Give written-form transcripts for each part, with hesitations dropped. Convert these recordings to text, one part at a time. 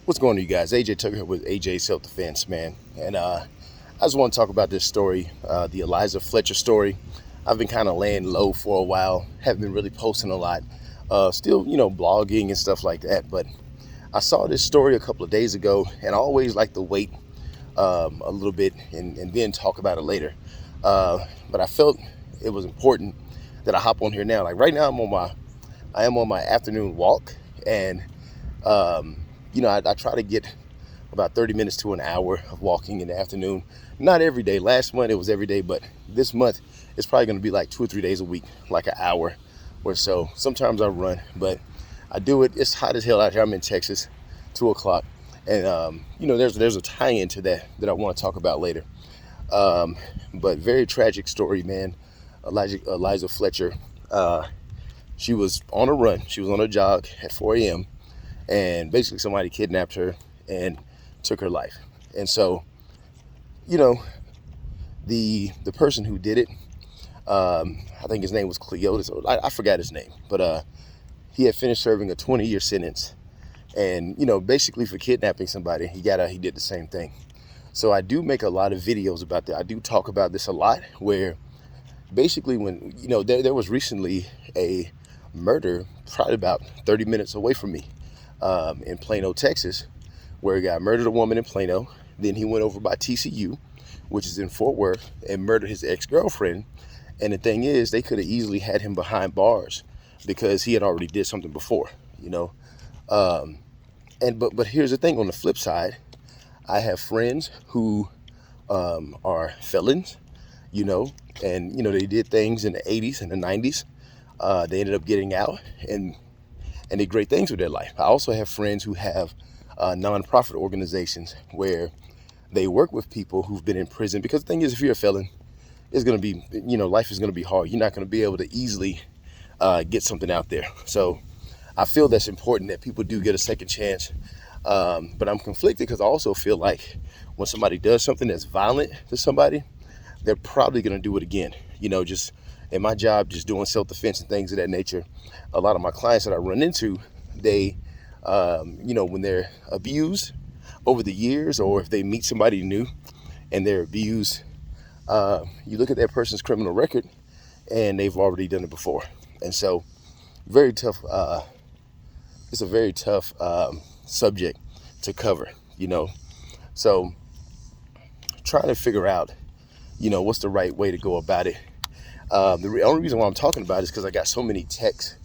What's going on, you guys? AJ Tucker here with AJ Self Defense, man. And I just want to talk about this story, the Eliza Fletcher story. I've been kind of laying low for a while, haven't been really posting a lot, still, blogging and stuff like that. But I saw this story a couple of days ago, and I always like to wait a little bit and then talk about it later. But I felt it was important that I hop on here now. Like right now, I am on my afternoon walk, and I try to get about 30 minutes to an hour of walking in the afternoon. Not every day. Last month it was every day, but this month it's probably going to be like 2 or 3 days a week, like an hour or so. Sometimes I run, but I do it. It's hot as hell out here. I'm in Texas, 2 o'clock. And, there's a tie-in to that I want to talk about later. But very tragic story, man. Eliza Fletcher, she was on a run. She was on a jog at 4 a.m. and basically somebody kidnapped her and took her life. And so, the person who did it, I think his name was Cleotis. I forgot his name, but he had finished serving a 20-year sentence, and basically for kidnapping somebody, he did the same thing. So I do make a lot of videos about that. I do talk about this a lot, where basically when there was recently a murder probably about 30 minutes away from me, in Plano, Texas, where a guy murdered a woman in Plano. Then he went over by TCU, which is in Fort Worth, and murdered his ex-girlfriend. And the thing is, they could have easily had him behind bars because he had already did something before, But here's the thing: on the flip side, I have friends who are felons, and they did things in the 80s and the 90s. They ended up getting out and did great things with their life. I also have friends who have nonprofit organizations where they work with people who've been in prison. Because the thing is, if you're a felon, it's going to be, life is going to be hard. You're not going to be able to easily get something out there. So I feel that's important, that people do get a second chance. But I'm conflicted because I also feel like when somebody does something that's violent to somebody, they're probably going to do it again. Just in my job, just doing self-defense and things of that nature. A lot of my clients that I run into, they, when they're abused over the years, or if they meet somebody new and they're abused, you look at that person's criminal record and they've already done it before. And so very tough. It's a very tough subject to cover, So trying to figure out, what's the right way to go about it. The only reason why I'm talking about it is because I got so many texts,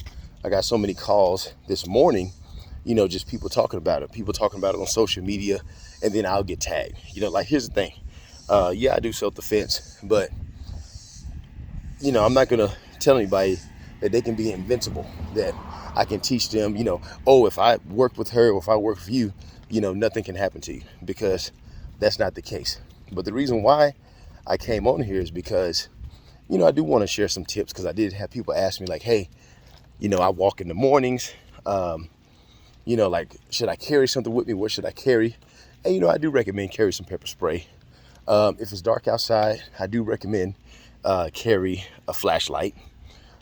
I got so many calls this morning, just people talking about it on social media, and then I'll get tagged. Here's the thing. I do self-defense, but, I'm not going to tell anybody that they can be invincible, that I can teach them, if I work with her or if I work with you, nothing can happen to you, because that's not the case. But the reason why I came on here is because I do want to share some tips, because I did have people ask me like, hey, I walk in the mornings, should I carry something with me? What should I carry? And, I do recommend carry some pepper spray. If it's dark outside, I do recommend carry a flashlight.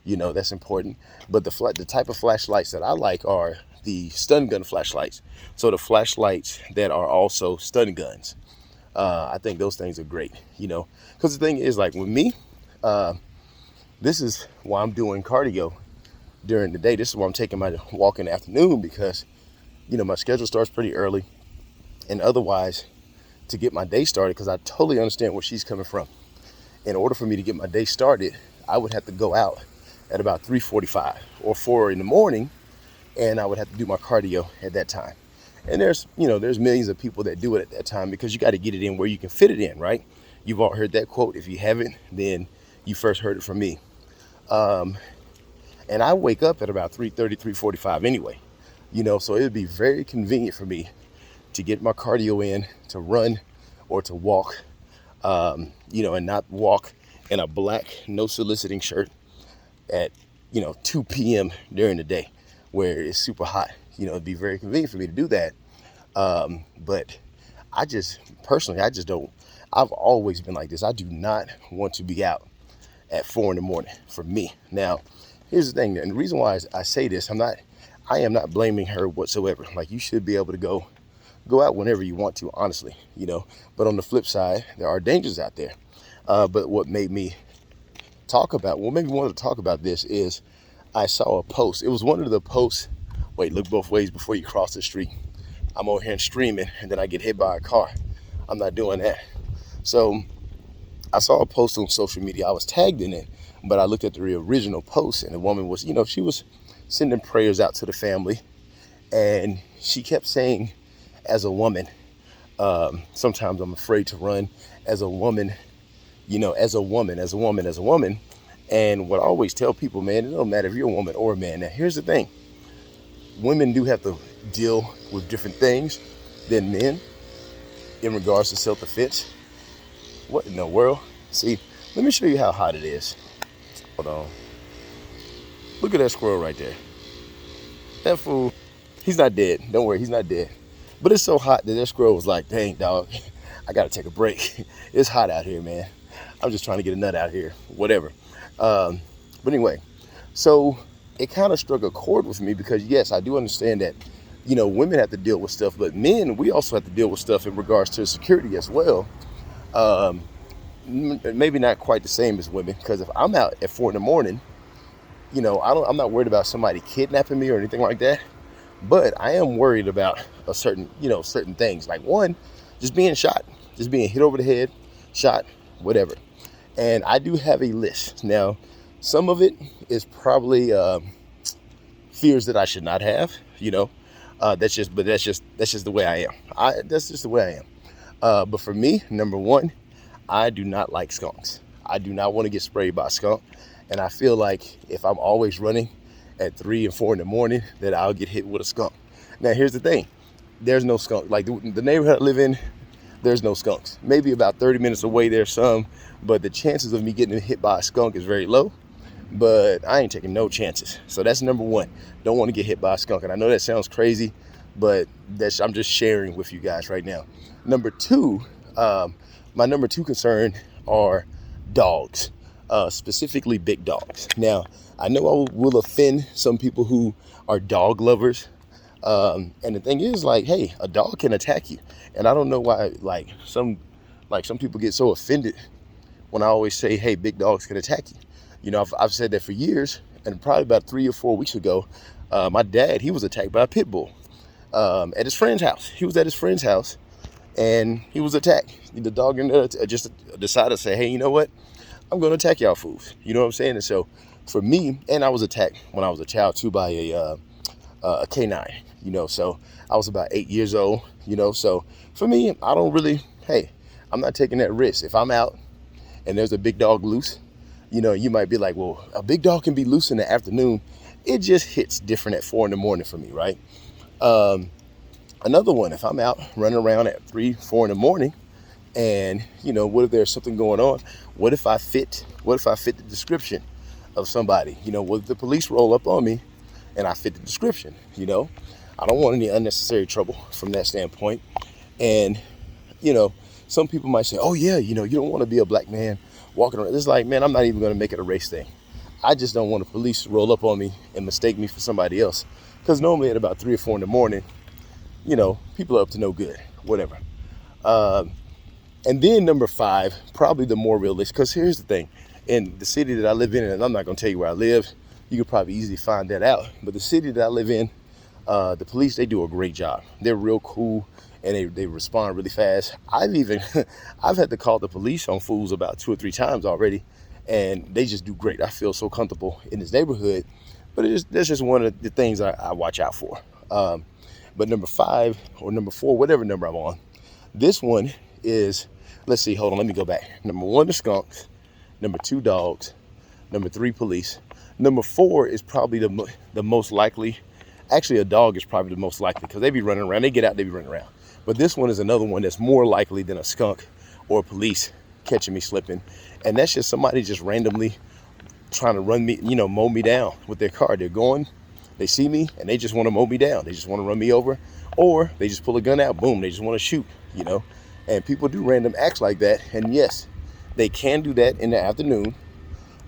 That's important. But the type of flashlights that I like are the stun gun flashlights. So the flashlights that are also stun guns. I think those things are great, because the thing is, like with me, this is why I'm doing cardio during the day. This is why I'm taking my walk in the afternoon, because, my schedule starts pretty early. And otherwise, to get my day started, because I totally understand where she's coming from. In order for me to get my day started, I would have to go out at about 3:45 or 4 in the morning, and I would have to do my cardio at that time. And there's millions of people that do it at that time, because you got to get it in where you can fit it in, right? You've all heard that quote. If you haven't, then you first heard it from me. And I wake up at about 3:30, 3:45 anyway, so it would be very convenient for me to get my cardio in, to run or to walk, and not walk in a black, no soliciting shirt at, 2 p.m. during the day where it's super hot. It'd be very convenient for me to do that. But I just don't, I've always been like this. I do not want to be out at 4 in the morning for me. Now, here's the thing, and the reason why I say this, I am not blaming her whatsoever. Like, you should be able to go go out whenever you want to, honestly, but on the flip side, there are dangers out there. But what made me want to talk about this is I saw a post. It was one of the posts. Wait, look both ways before you cross the street. I'm over here and streaming, and then I get hit by a car. I'm not doing that. So I saw a post on social media. I was tagged in it, but I looked at the original post, and the woman was, she was sending prayers out to the family, and she kept saying, as a woman, sometimes I'm afraid to run. As a woman, as a woman. And what I always tell people, man, it don't matter if you're a woman or a man. Now, here's the thing. Women do have to deal with different things than men in regards to self-defense. What in the world? See, let me show you how hot it is. Hold on. Look at that squirrel right there. That fool, he's not dead. Don't worry, he's not dead. But it's so hot that squirrel was like, dang, dog, I got to take a break. It's hot out here, man. I'm just trying to get a nut out here, whatever. But anyway, so it kind of struck a chord with me because, yes, I do understand that, women have to deal with stuff, but men, we also have to deal with stuff in regards to security as well. Maybe not quite the same as women, because if I'm out at 4 a.m, I'm not worried about somebody kidnapping me or anything like that, but I am worried about certain things. Like, one, just being shot, just being hit over the head, shot, whatever. And I do have a list. Now, some of it is probably fears that I should not have, that's just the way I am. That's just the way I am. But for me, number one, I do not like skunks. I do not want to get sprayed by a skunk. And I feel like if I'm always running at 3 and 4 a.m, that I'll get hit with a skunk. Now, here's the thing. There's no skunk. Like the neighborhood I live in, there's no skunks. Maybe about 30 minutes away, there's some, but the chances of me getting hit by a skunk is very low. But I ain't taking no chances. So that's number one. Don't want to get hit by a skunk. And I know that sounds crazy, but I'm just sharing with you guys right now. Number two, my number two concern are dogs, specifically big dogs. Now, I know I will offend some people who are dog lovers. And the thing is, like, hey, a dog can attack you. And I don't know why, some people get so offended when I always say, hey, big dogs can attack you. I've said that for years, and probably about 3 or 4 weeks ago, my dad, he was attacked by a pit bull at his friend's house. He was at his friend's house, and he was attacked. The dog just decided to say, hey, you know what? I'm going to attack y'all fools. You know what I'm saying? And so for me, and I was attacked when I was a child too by a canine, so I was about 8 years old, so for me, I don't really, I'm not taking that risk. If I'm out and there's a big dog loose, you might be like, well, a big dog can be loose in the afternoon. It just hits different at 4 a.m. for me, right? Another one, if I'm out running around at 3, 4 a.m, and what if there's something going on? What if I fit the description of somebody? What if the police roll up on me and I fit the description? I don't want any unnecessary trouble from that standpoint. And some people might say, oh yeah, you don't want to be a black man walking around. It's like, man, I'm not even going to make it a race thing. I just don't want the police to roll up on me and mistake me for somebody else. Because normally at about 3 or 4 a.m, people are up to no good, whatever. And then number 5, probably the more realistic, because here's the thing. In the city that I live in, and I'm not going to tell you where I live, you could probably easily find that out. But the city that I live in, the police, they do a great job. They're real cool, and they respond really fast. I've had to call the police on fools about 2 or 3 times already, and they just do great. I feel so comfortable in this neighborhood, but that's just one of the things I watch out for. But number 5 or number 4, whatever number I'm on, this one is, let's see, hold on, let me go back. Number 1, the skunks. Number 2, dogs. Number 3, police. Number 4 is probably the most likely. Actually, a dog is probably the most likely because they be running around. They get out, they be running around. But this one is another one that's more likely than a skunk or police catching me slipping. And that's just somebody just randomly trying to run me, mow me down with their car. They're going, they see me, and they just want to mow me down. They just want to run me over. Or they just pull a gun out, boom, they just want to shoot, And people do random acts like that. And yes, they can do that in the afternoon.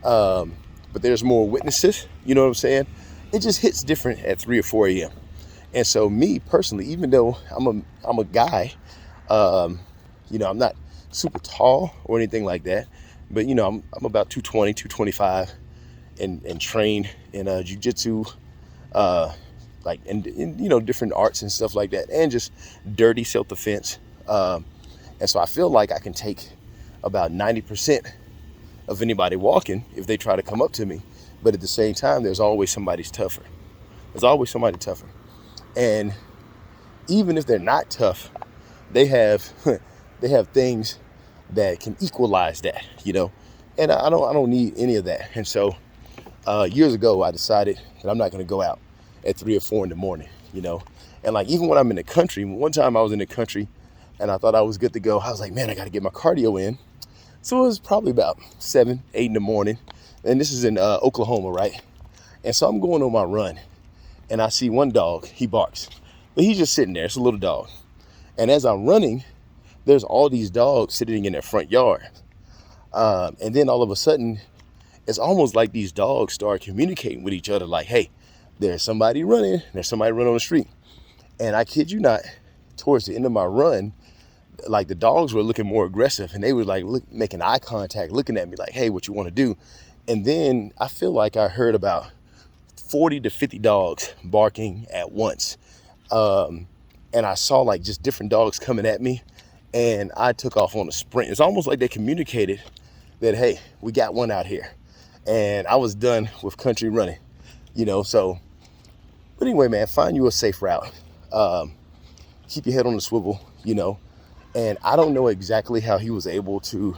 But there's more witnesses, you know what I'm saying? It just hits different at 3 or 4 a.m. And so me personally, even though I'm a guy, I'm not super tall or anything like that, but I'm about 220, 225, and trained in jujitsu, like in different arts and stuff like that, and just dirty self-defense. And so I feel like I can take about 90% of anybody walking if they try to come up to me. But at the same time, there's always somebody tougher. There's always somebody tougher. And even if they're not tough, they have they have things that can equalize that. And I don't need any of that. And so years ago, I decided that I'm not going to go out at 3 or 4 in the morning. And like, even when I'm in the country, one time I was in the country and I thought I was good to go. I was like, man, I got to get my cardio in. So it was probably about 7, 8 in the morning. And this is in Oklahoma, right? And so I'm going on my run and I see one dog, he barks, but he's just sitting there. It's a little dog. And as I'm running, there's all these dogs sitting in their front yard. And then all of a sudden, it's almost like these dogs start communicating with each other like, hey, there's somebody running on the street. And I kid you not, towards the end of my run, like the dogs were looking more aggressive and they were like making eye contact, looking at me like, hey, what you want to do? And then I feel like I heard about 40 to 50 dogs barking at once. And I saw like just different dogs coming at me and I took off on a sprint. It's almost like they communicated that, hey, we got one out here. And I was done with country running, so. But anyway, man, find you a safe route. Keep your head on the swivel, And I don't know exactly how he was able to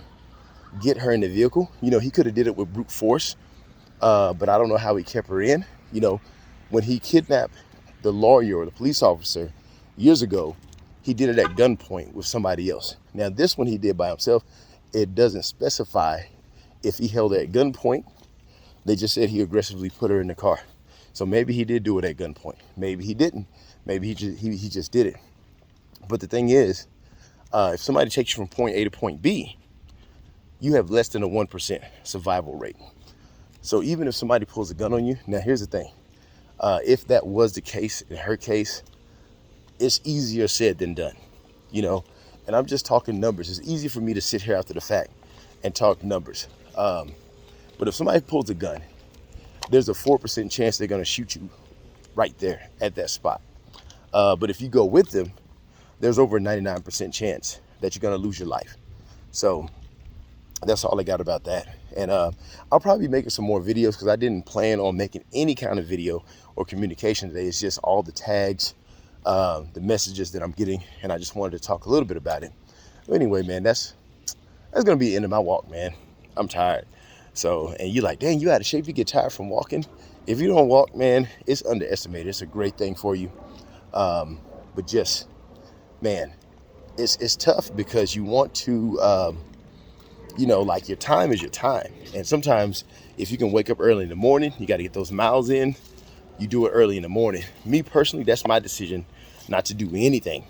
get her in the vehicle. He could have did it with brute force, but I don't know how he kept her in. When he kidnapped the lawyer or the police officer years ago, he did it at gunpoint with somebody else. Now, this one he did by himself. It doesn't specify if he held her at gunpoint. They just said he aggressively put her in the car. So maybe he did do it at gunpoint. Maybe he didn't. Maybe he just did it. But the thing is, if somebody takes you from point A to point B, you have less than a 1% survival rate. So even if somebody pulls a gun on you, now here's the thing. If that was the case in her case, it's easier said than done, And I'm just talking numbers. It's easy for me to sit here after the fact and talk numbers. But if somebody pulls a gun, there's a 4% chance they're going to shoot you right there at that spot. But if you go with them, there's over a 99% chance that you're going to lose your life. So that's all I got about that. And I'll probably be making some more videos because I didn't plan on making any kind of video or communication today. It's just all the tags, the messages that I'm getting. And I just wanted to talk a little bit about it. But anyway, man, that's going to be the end of my walk, man. I'm tired. So, and you're like, dang, you out of shape, you get tired from walking. If you don't walk, man, it's underestimated. It's a great thing for you. But just, man, it's tough because you want to, like your time is your time. And sometimes if you can wake up early in the morning, you got to get those miles in, you do it early in the morning. Me personally, that's my decision not to do anything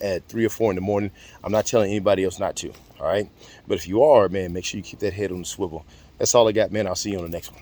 at 3 or 4 in the morning. I'm not telling anybody else not to. All right. But if you are, man, make sure you keep that head on the swivel. That's all I got, man. I'll see you on the next one.